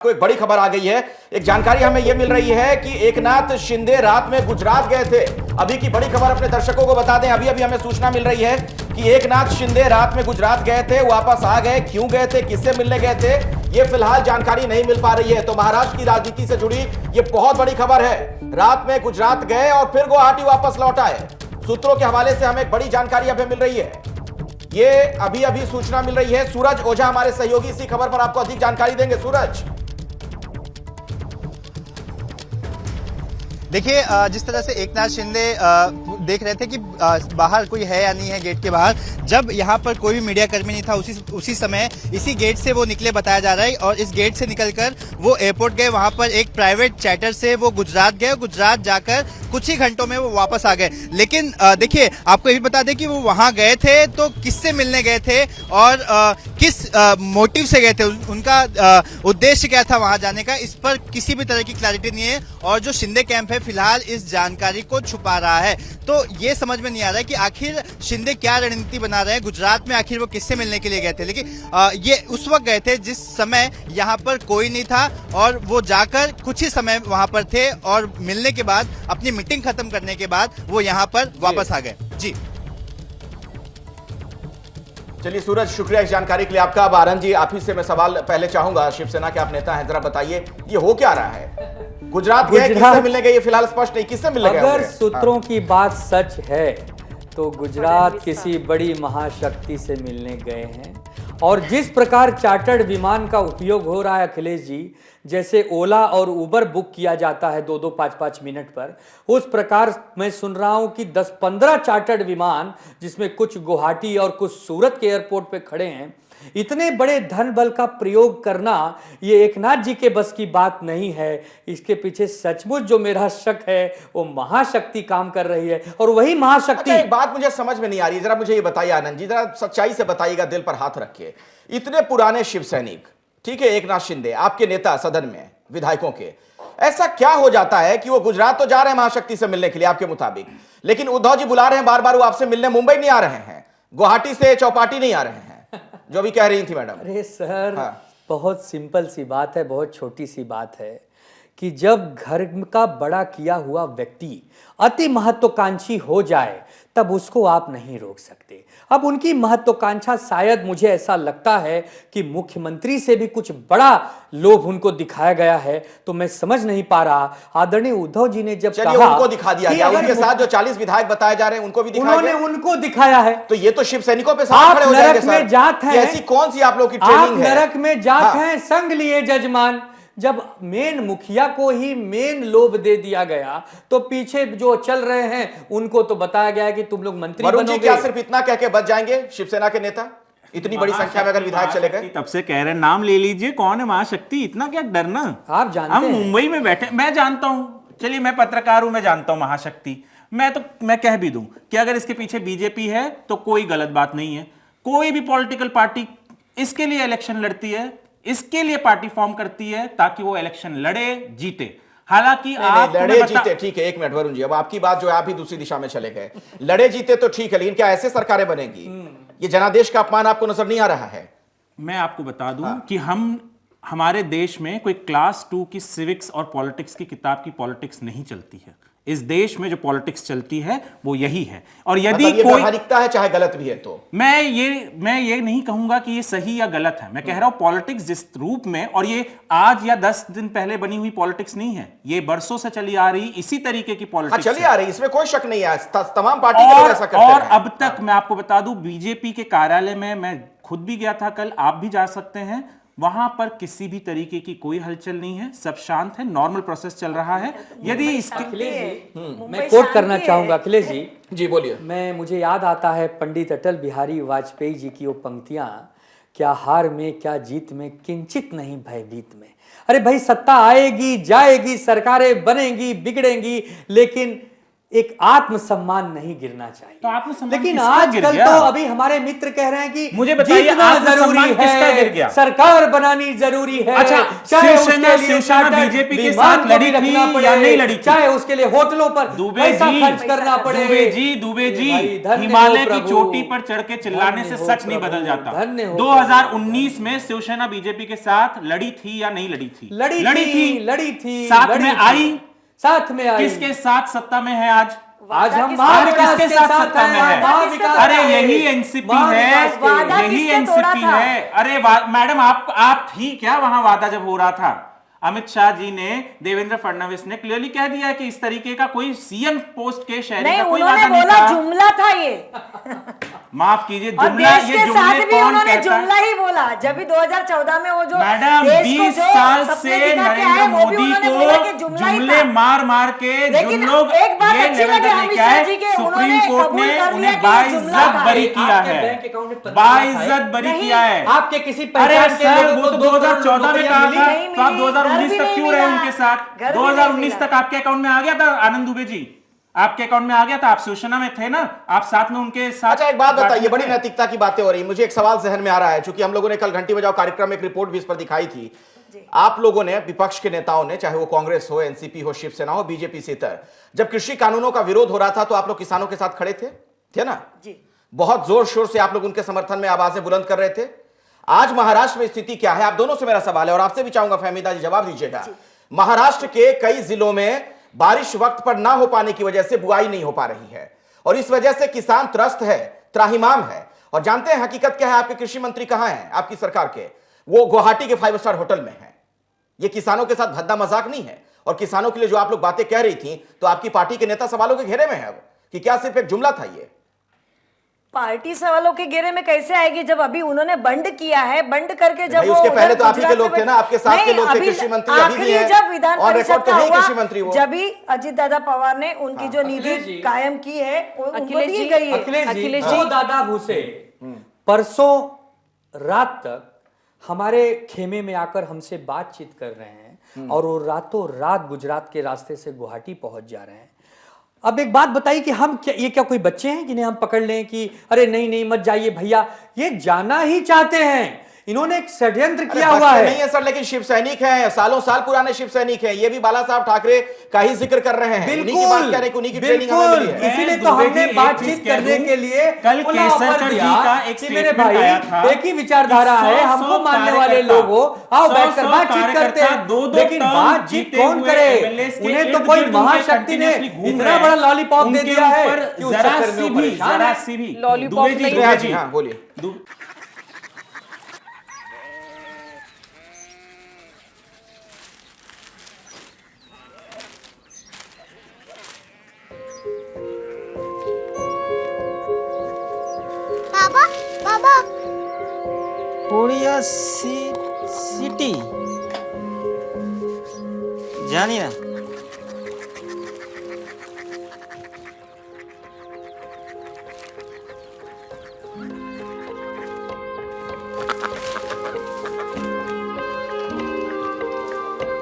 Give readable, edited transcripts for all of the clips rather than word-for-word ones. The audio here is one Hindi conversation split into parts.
को एक बड़ी खबर आ गई है। एक जानकारी हमें यह मिल रही है कि एकनाथ शिंदे रात में गुजरात गए थे। अभी की बड़ी खबर अपने दर्शकों को बता दें, अभी अभी हमें सूचना मिल रही है कि एकनाथ शिंदे रात में गुजरात गए थे, वापस आ गए। क्यों गए थे, किससे मिलने गए थे, यह फिलहाल जानकारी नहीं मिल पा रही है। तो महाराष्ट्र की राजनीति से जुड़ी यह बहुत बड़ी खबर है। रात में गुजरात गए और फिर गुवाहाटी वापस लौट आए। सूत्रों के हवाले से हमें एक बड़ी जानकारी हमें मिल रही है। ये अभी अभी सूचना मिल रही है। सूरज ओझा हमारे सहयोगी इसी खबर पर आपको अधिक जानकारी देंगे। सूरज, देखिए, जिस तरह से एकनाथ शिंदे देख रहे थे कि बाहर कोई है या नहीं है गेट के बाहर, जब यहाँ पर कोई भी मीडिया कर्मी नहीं था उसी समय इसी गेट से वो निकले बताया जा रहा है। और इस गेट से निकलकर वो एयरपोर्ट गए, वहां पर एक प्राइवेट चैटर से वो गुजरात गए। गुजरात जाकर कुछ ही घंटों में वो वापस आ गए। लेकिन देखिए, आपको ये भी बता दें कि वो वहां गए थे तो किससे मिलने गए थे और किस मोटिव से गए थे, उनका उद्देश्य क्या था वहां जाने का, इस पर किसी भी तरह की क्लैरिटी नहीं है। और जो शिंदे कैंप है फिलहाल इस जानकारी को छुपा रहा है। तो ये समझ में नहीं आ रहा है कि आखिर शिंदे क्या रणनीति बना रहे हैं। गुजरात में आखिर वो किससे मिलने के लिए गए थे, लेकिन ये उस वक्त गए थे जिस समय यहाँ पर कोई नहीं था और वो जाकर कुछ ही समय वहां पर थे और मिलने के बाद अपनी मीटिंग खत्म करने के बाद वो यहाँ पर वापस आ गए। जी चलिए सूरज, शुक्रिया इस जानकारी के लिए आपका। अब आनंद जी, आप ही से मैं सवाल पहले चाहूंगा, शिवसेना के आप नेता हैं, जरा बताइए ये हो क्या रहा है। गुजरात गए, किससे मिलने गए, ये फिलहाल स्पष्ट नहीं, किससे मिलने गए? अगर सूत्रों की बात सच है तो गुजरात किसी बड़ी महाशक्ति से मिलने गए हैं। और जिस प्रकार चार्टर्ड विमान का उपयोग हो रहा है अखिलेश जी, जैसे ओला और उबर बुक किया जाता है 2-2, 5-5 मिनट पर, उस प्रकार मैं सुन रहा हूं कि 10-15 चार्टर्ड विमान, जिसमें कुछ गुवाहाटी और कुछ सूरत के एयरपोर्ट पे खड़े हैं, इतने बड़े धन बल का प्रयोग करना ये एकनाथ जी के बस की बात नहीं है। इसके पीछे सचमुच जो मेरा शक है वो महाशक्ति काम कर रही है और वही महाशक्ति। एक बात मुझे समझ में नहीं आ रही, जरा मुझे ये बताइए आनंद जी, जरा सच्चाई से बताइएगा, दिल पर हाथ रखिए। इतने पुराने शिव सैनिक, ठीक है, एकनाथ शिंदे आपके नेता सदन में विधायकों के, ऐसा क्या हो जाता है कि वो गुजरात तो जा रहे हैं महाशक्ति से मिलने के लिए आपके मुताबिक, लेकिन उद्धव जी बुला रहे हैं बार बार, वो आपसे मिलने मुंबई नहीं आ रहे हैं, गुवाहाटी से चौपाटी नहीं आ रहे हैं, जो भी कह रही थी मैडम। अरे सर, हाँ। बहुत सिंपल सी बात है, बहुत छोटी सी बात है कि जब घर का बड़ा किया हुआ व्यक्ति अति महत्वाकांक्षी हो जाए तब उसको आप नहीं रोक सकते। अब उनकी महत्वाकांक्षा शायद, मुझे ऐसा लगता है कि मुख्यमंत्री से भी कुछ बड़ा लोभ उनको दिखाया गया है। तो मैं समझ नहीं पा रहा, आदरणीय उद्धव जी ने जब कहा, उनको दिखा दिया गया, उनके साथ जो 40 विधायक बताए जा रहे हैं उनको भी दिखाया गया, उनको दिखाया है। तो ये तो शिव सैनिकों पे साथ खड़े हो जाएंगे सर। में जात है, ऐसी कौन सी आप लोग की ट्रेनिंग है? नरक में जात हैं, संग लिए जजमान। जब मेन मुखिया को ही मेन लोभ दे दिया गया तो पीछे जो चल रहे हैं उनको तो बताया गया है कि तुम लोग मंत्री बनोगे। क्या सिर्फ इतना कह के बच जाएंगे शिवसेना के नेता? इतनी बड़ी संख्या में अगर विधायक चले गए, तब से कह रहे हैं नाम ले लीजिए, कौन है महाशक्ति, इतना क्या डरना। आप जानते हम हैं, मुंबई में बैठे, मैं जानता हूं, चलिए मैं पत्रकार हूं, मैं जानता हूं महाशक्ति। मैं कह भी दूं कि अगर इसके पीछे बीजेपी है तो कोई गलत बात नहीं है। कोई भी पॉलिटिकल पार्टी इसके लिए इलेक्शन लड़ती है, इसके लिए पार्टी फॉर्म करती है ताकि वो इलेक्शन लड़े, जीते। हालांकि आप लड़े जीते, ठीक है, एक मिनट वरुण जी, अब आपकी बात जो है आप ही दूसरी दिशा में चले गए। लड़े जीते तो ठीक है, लेकिन क्या ऐसे सरकारें बनेगी? ये जनादेश का अपमान आपको नजर नहीं आ रहा है? मैं आपको बता दूं कि हमारे देश में कोई क्लास 2 की सिविक्स और पॉलिटिक्स की किताब की पॉलिटिक्स नहीं चलती है। इस देश में जो पॉलिटिक्स चलती है वो यही है। और यदि मतलब कोई व्यावहारिकता है, चाहे गलत भी है, तो मैं ये नहीं कहूंगा कि ये सही या गलत है। मैं कह रहा हूं पॉलिटिक्स जिस रूप में, और ये आज या 10 दिन पहले बनी हुई पॉलिटिक्स नहीं है, ये बरसों से चली आ रही इसी तरीके की पॉलिटिक्स चली आ रही, इसमें कोई शक नहीं है। तमाम पार्टी के लोग ऐसा करते हैं। और अब तक मैं आपको बता दूं, बीजेपी के कार्यालय में मैं खुद भी गया था कल, आप भी जा सकते हैं, वहां पर किसी भी तरीके की कोई हलचल नहीं है, सब शांत है, नॉर्मल प्रोसेस चल रहा है। यदि इसके मैं कोट करना चाहूंगा अखिलेश जी। जी बोलिए। मुझे याद आता है पंडित अटल बिहारी वाजपेयी जी की वो पंक्तियां, क्या हार में क्या जीत में किंचित नहीं भयभीत में। अरे भाई, सत्ता आएगी जाएगी, सरकारें बनेंगी बिगड़ेंगी, लेकिन एक आत्मसम्मान नहीं गिरना चाहिए। तो आत्मसम्मान लेकिन किसका गिर आजकल गया? तो अभी हमारे मित्र कह रहे हैं कि मुझे बताइए, जीतना आत्मसम्मान जरूरी किसका गिर है, गया? सरकार बनानी जरूरी है। अच्छा, चाहे शिवसेना उसके लिए शिवसेना चार्टर्ड बीजेपी के विमान साथ को लड़ी भी थी रखना पड़े, या नहीं लड़ी थी? चाहे उसके लिए होटलों पर दुबे पैसा जी, खर्च करना पड़े। दुबे जी भाई, धन्य हिमालय हो की प्रभु, चोटी पर चढ़ के चिल्लाने धन्य से हो सच नहीं प्रभु, बदल जाता। धन्य हो 2019 में शिवसेना बीजेपी के साथ लड़ी थी या नहीं लड़ी थी? लड़ी थी, साथ लड़ी में थी, आई? साथ में आई। किसके साथ सत्ता में है आज? आज हम आज महाविकास किसके के साथ साथ सत्ता में हैं, है? महाविकास अरे के। यही एनसीपी है, महाविकास के। वादा यही किससे तोड़ा एनसीपी था? है। अरे मैडम आप थी क्या वहां वादा जब हो रहा था? अमित शाह जी ने, देवेंद्र फडणवीस ने क्लियरली कह दिया है कि इस तरीके का कोई सीएम पोस्ट के शहरी नहीं, का कोई उन्होंने वादा नहीं बोला था। जुमला था ये। माफ कीजिए, और जुमला, देश ये के जुमले साथ भी कौन उन्होंने कहता है? जुमला ही बोला। जब भी 2014 में वो जो मैडम देश को 20 जो साल सपने से दिखा के नरेंद्र आए, वो भी मोदी उन्होंने बोला कि को जुमला ही जुमले था। मार मार के लेकिन जो लोग एक बात ये अच्छी लेवल लगी तक अमित लेके शाह आए, जी के, सुप्रीम उन्होंने कोर्ट कबूल ने कर उन्हें लिया कि ये जुमला बाइज्जत था। बरी किया आपके है, बैंक अकाउंट में 15 बाइज्जत बरी नहीं, किया है। आपके किसी अरे पहचान के सर, लोगों वो को तो 2 करोड़ 2014 में कहा नौकरियां था, मिली। तो आप नहीं, 2019 घर भी तक नहीं क्यों रहे मिला। उनके साथ? घर भी नहीं 2019 मिला। तक आपके अकाउंट में आ गया था आनंद दुबे जी, आपके अकाउंट में आ गया था, आप शिवसेना में थे ना, आप साथ में उनके साथ। अच्छा, एक बात बताइए, बड़ी नैतिकता की बातें हो रही है, मुझे एक सवाल जहन में आ रहा है, क्योंकि हम लोगों ने कल घंटी बजाओ कार्यक्रम में एक रिपोर्ट भी इस पर दिखाई थी। आप लोगों ने, विपक्ष के नेताओं ने, चाहे वो कांग्रेस हो, एनसीपी हो, शिवसेना हो, बीजेपी से इतर, जब कृषि कानूनों का विरोध हो रहा था तो आप लोग किसानों के साथ खड़े थे ना? जी। बहुत जोर शोर से आप लोग उनके समर्थन में आवाजें बुलंद कर रहे थे। आज महाराष्ट्र में स्थिति क्या है? आप दोनों से मेरा सवाल है और आपसे भी चाहूंगा फहमीदा जी जवाब दीजिएगा। महाराष्ट्र के कई जिलों में बारिश वक्त पर ना हो पाने की वजह से बुआई नहीं हो पा रही है और इस वजह से किसान त्रस्त है, त्राहिमाम है। और जानते हैं हकीकत क्या है? आपके कृषि मंत्री कहां हैं आपकी सरकार के? वो गुवाहाटी के 5 स्टार होटल में है। ये किसानों के साथ भद्दा मजाक नहीं है। और किसानों के लिए जो आप लोग बातें कह रही थी, तो आपकी पार्टी के नेता सवालों के घेरे में है अब कि क्या सिर्फ एक जुमला था ये? पार्टी सवालों के घेरे में कैसे आएगी जब अभी उन्होंने बंद किया है? बंद करके जब भाई, वो उसके उधर पहले तो आप ही के गुजरात लोग में थे ना, आपके साथ के नहीं, लोग थे, अभी कृषि मंत्री अभी भी आखिरी हैं। जब विधान और परिषद रिकॉर्ड तो का है ही हुआ, कृषि मंत्री वो। जब भी अजीत दादा पवार ने उनकी जो निधि अखिलेश जी, कायम की है वो उनको अखिलेश दी जी, गई है। अखिलेश जी, दादा भूसे परसों रात तक हमारे खेमे में आकर हमसे बातचीत कर रहे हैं और वो रातों रात गुजरात के रास्ते से गुवाहाटी पहुंच जा रहे हैं। अब एक बात बताइए कि हम क्या, ये क्या कोई बच्चे हैं जिन्हें हम पकड़ लें कि अरे नहीं नहीं मत जाइए भैया? ये जाना ही चाहते हैं। इन्होंने एक षड्यंत्र किया अरे हुआ बच्चे है। नहीं है सर, लेकिन शिव सैनिक हैं, सालों साल पुराने शिव सैनिक हैं। ये भी बाला साहब ठाकरे का ही जिक्र कर रहे हैं। उन्हीं की बात कह रहे हैं, उन्हीं की ट्रेनिंग हमें मिली है। इसीलिए तो दुबे जी, हमने एक बातचीत चीज कह करने दूं, के लिए कल खुला ऑफर केसरकर जी दिया का एक कि मेरे स्टेटमेंट भाई आया था एक ही विचारधारा कि है, 100 हमको मानने वाले कार्यकर्ता, लोग हो, आओ 100 बैठकर बातचीत करते हैं। दो-दो लेकिन टर्म बातचीत जीते कौन हुए करे? MLAs के उन्हें तो इर्द कोई गिर्द उनके महाशक्ति ने continuously घूम इतना रहे हैं। बड़ा लॉलीपॉप दे उनके दिया है ऊपर कि उस जरा चक्कर में सी वो भी, परेशान जरा है। सी भी लॉलीपॉप दुबे जी, नहीं स्नेहा दुबे जी, जी, हाँ बोलिए। बाबा बाबा कोरिया सिटी जानिए ना।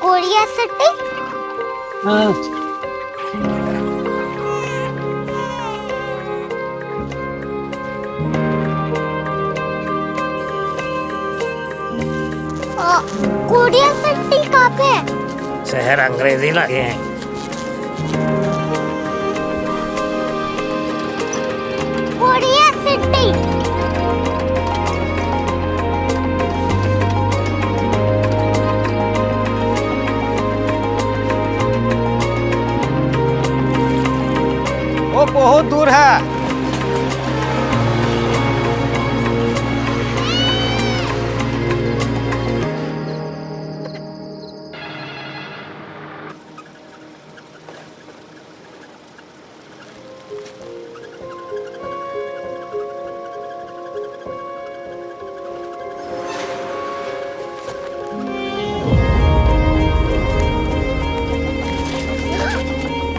कोरिया सिटी कोरिया सिटी कहाँ पे है? शहर अंग्रेजी लगे हैं। कोरिया सिटी वो बहुत दूर है।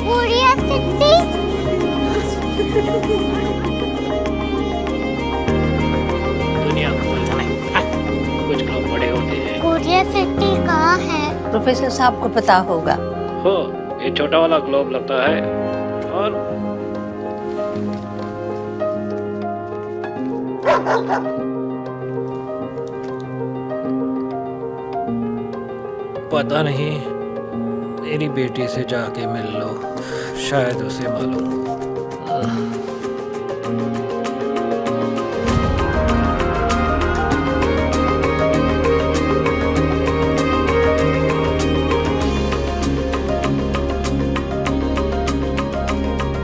कोरिया सिटी दुनिया कुछ लोग बड़े होते हैं। कोरिया सिटी कहाँ है? प्रोफेसर साहब को पता होगा। हो, ये छोटा वाला ग्लोब लगता है और पता नहीं, मेरी बेटी से जाके मिल लो, शायद उसे मालूम हो।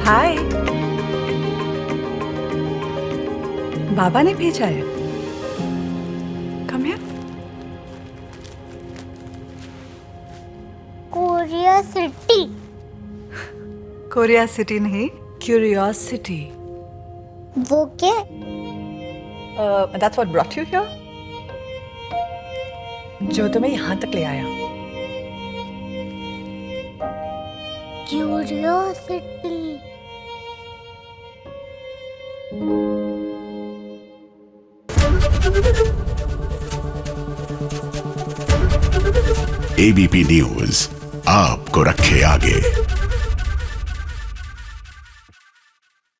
हाय, बाबा ने भेजा है। Come here. Korea city. Korea city नहीं, क्यूरियोसिटी। वो क्या? That's what brought you here. जो तुम्हें यहाँ तक ले आया। क्यूरियोसिटी। एबीपी न्यूज आपको रखे आगे।